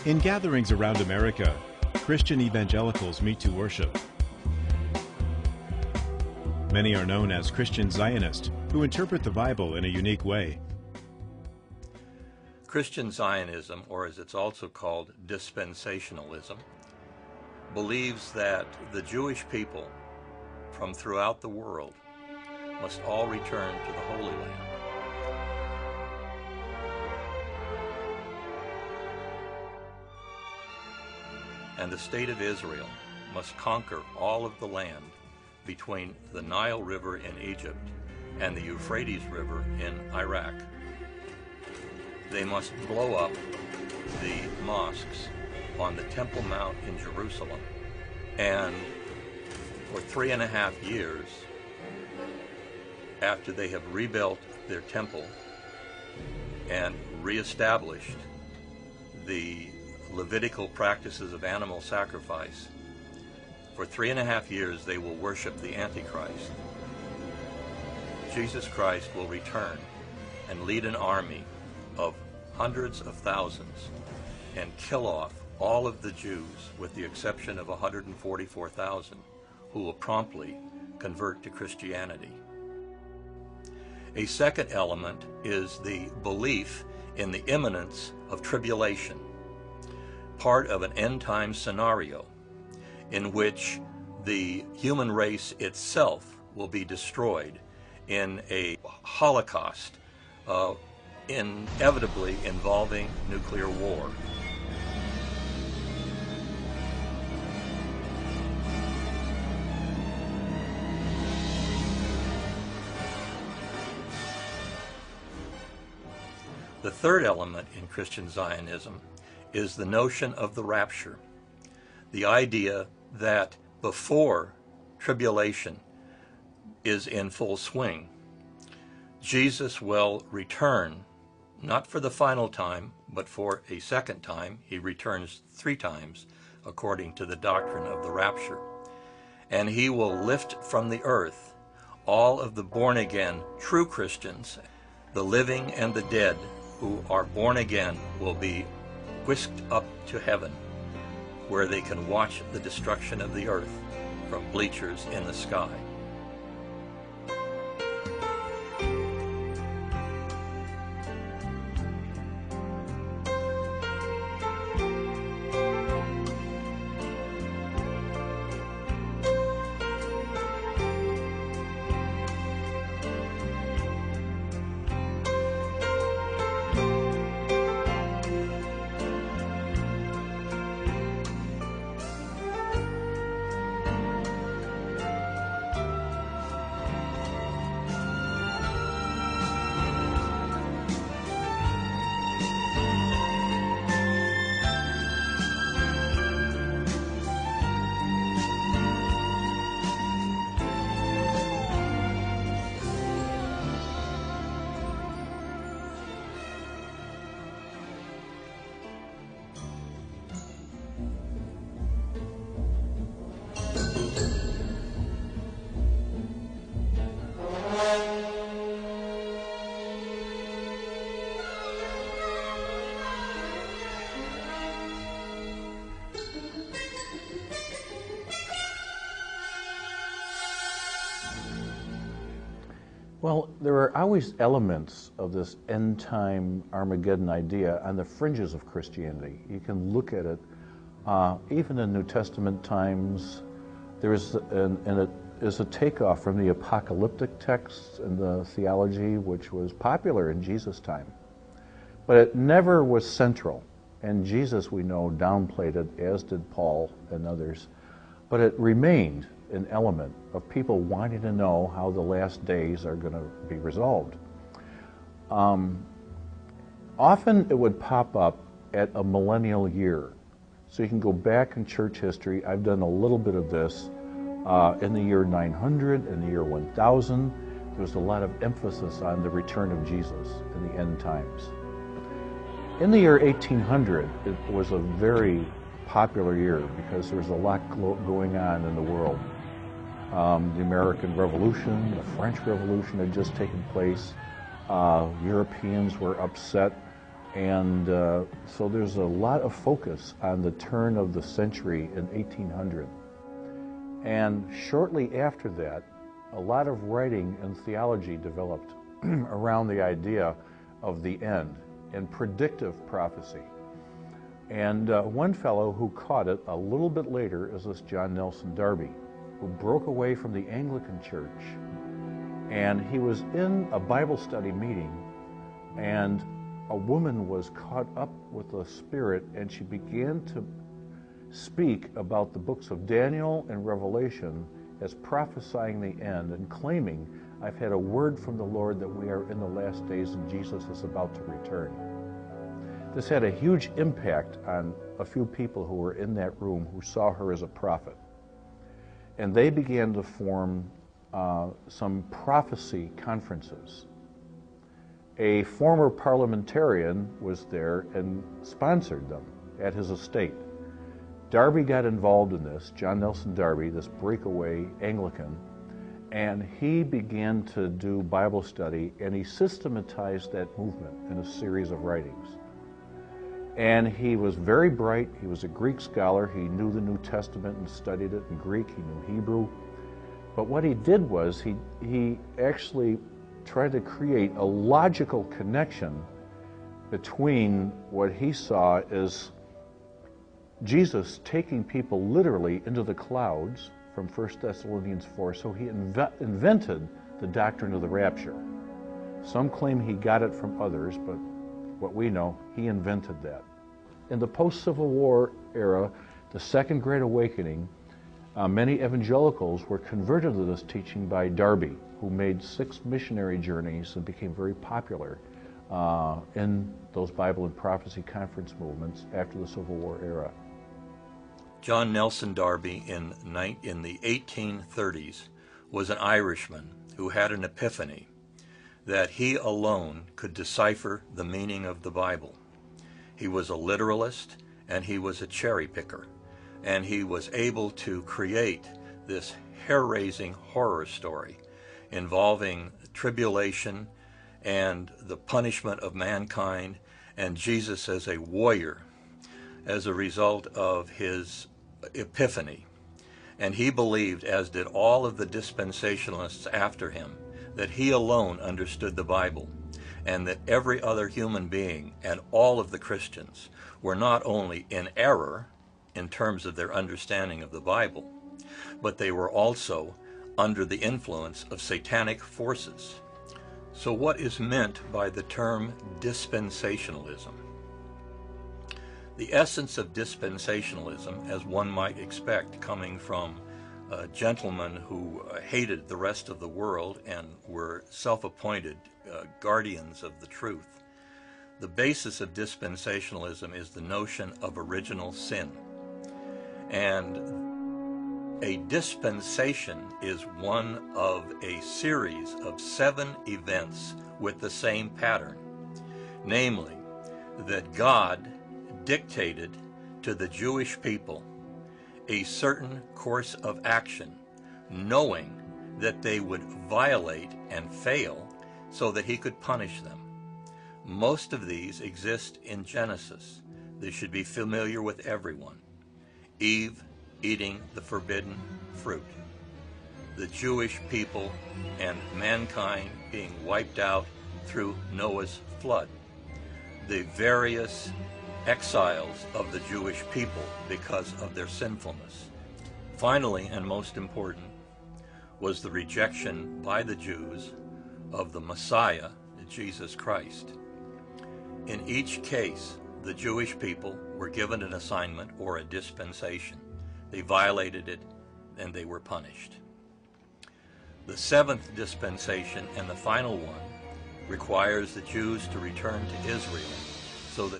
In gatherings around America, Christian evangelicals meet to worship. Many are known as Christian Zionists, who interpret the Bible in a unique way. Christian Zionism, or as it's also called, dispensationalism, believes that the Jewish people from throughout the world must all return to the Holy Land. And the state of Israel must conquer all of the land between the Nile River in Egypt and the Euphrates River in Iraq. They must blow up the mosques on the Temple Mount in Jerusalem. And for 3.5 years, after they have rebuilt their temple and reestablished the Levitical practices of animal sacrifice, for 3.5 years they will worship the Antichrist. Jesus Christ will return and lead an army of hundreds of thousands and kill off all of the Jews with the exception of 144,000 who will promptly convert to Christianity. A second element is the belief in the imminence of tribulation, part of an end-time scenario in which the human race itself will be destroyed in a holocaust, inevitably involving nuclear war. The third element in Christian Zionism is the notion of the rapture, the idea that before tribulation is in full swing, Jesus will return, not for the final time, but for a second time. He returns 3 times, according to the doctrine of the rapture. And he will lift from the earth all of the born-again true Christians. The living and the dead who are born again will be whisked up to heaven, where they can watch the destruction of the earth from bleachers in the sky. Well, there are always elements of this end-time Armageddon idea on the fringes of Christianity. You can look at it, even in New Testament times. There is a takeoff from the apocalyptic texts and the theology which was popular in Jesus' time. But it never was central. And Jesus, we know, downplayed it, as did Paul and others. But it remained an element of people wanting to know how the last days are going to be resolved. Often it would pop up at a millennial year. So you can go back in church history. I've done a little bit of this. In the year 900, in the year 1000, there was a lot of emphasis on the return of Jesus in the end times. In the year 1800, it was a very popular year because there was a lot going on in the world. The American Revolution, the French Revolution had just taken place. Europeans were upset And so there's a lot of focus on the turn of the century in 1800. And shortly after that, a lot of writing and theology developed around the idea of the end and predictive prophecy. And one fellow who caught it a little bit later is this John Nelson Darby, who broke away from the Anglican Church. And he was in a Bible study meeting, and a woman was caught up with the Spirit, and she began to speak about the books of Daniel and Revelation as prophesying the end and claiming, I've had a word from the Lord that we are in the last days and Jesus is about to return. This had a huge impact on a few people who were in that room who saw her as a prophet. And they began to form some prophecy conferences. A former parliamentarian was there and sponsored them at his estate. Darby got involved in this, John Nelson Darby, this breakaway Anglican, and he began to do Bible study, and he systematized that movement in a series of writings. And he was very bright. He was a Greek scholar. He knew the New Testament and studied it in Greek. He knew Hebrew. But what he did was he actually tried to create a logical connection between what he saw as Jesus taking people literally into the clouds from 1 Thessalonians 4, so he invented the doctrine of the rapture. Some claim he got it from others, but what we know, he invented that. In the post-Civil War era, the Second Great Awakening, many evangelicals were converted to this teaching by Darby, who made 6 missionary journeys and became very popular in those Bible and Prophecy Conference movements after the Civil War era. John Nelson Darby in the 1830s was an Irishman who had an epiphany that he alone could decipher the meaning of the Bible. He was a literalist and he was a cherry picker, and he was able to create this hair-raising horror story involving tribulation and the punishment of mankind and Jesus as a warrior as a result of his epiphany. And he believed, as did all of the dispensationalists after him, that he alone understood the Bible, and that every other human being and all of the Christians were not only in error in terms of their understanding of the Bible, but they were also under the influence of satanic forces. So what is meant by the term dispensationalism? The essence of dispensationalism, as one might expect coming from gentlemen who hated the rest of the world and were self-appointed guardians of the truth, the basis of dispensationalism is the notion of original sin. And a dispensation is one of a series of 7 events with the same pattern, namely that God dictated to the Jewish people a certain course of action, knowing that they would violate and fail so that he could punish them. Most of these exist in Genesis. They should be familiar with everyone. Eve eating the forbidden fruit, the Jewish people and mankind being wiped out through Noah's flood, the various exiles of the Jewish people because of their sinfulness. Finally, and most important, was the rejection by the Jews of the Messiah, Jesus Christ. In each case, the Jewish people were given an assignment or a dispensation. They violated it, and they were punished. The 7th dispensation, and the final one, requires the Jews to return to Israel so that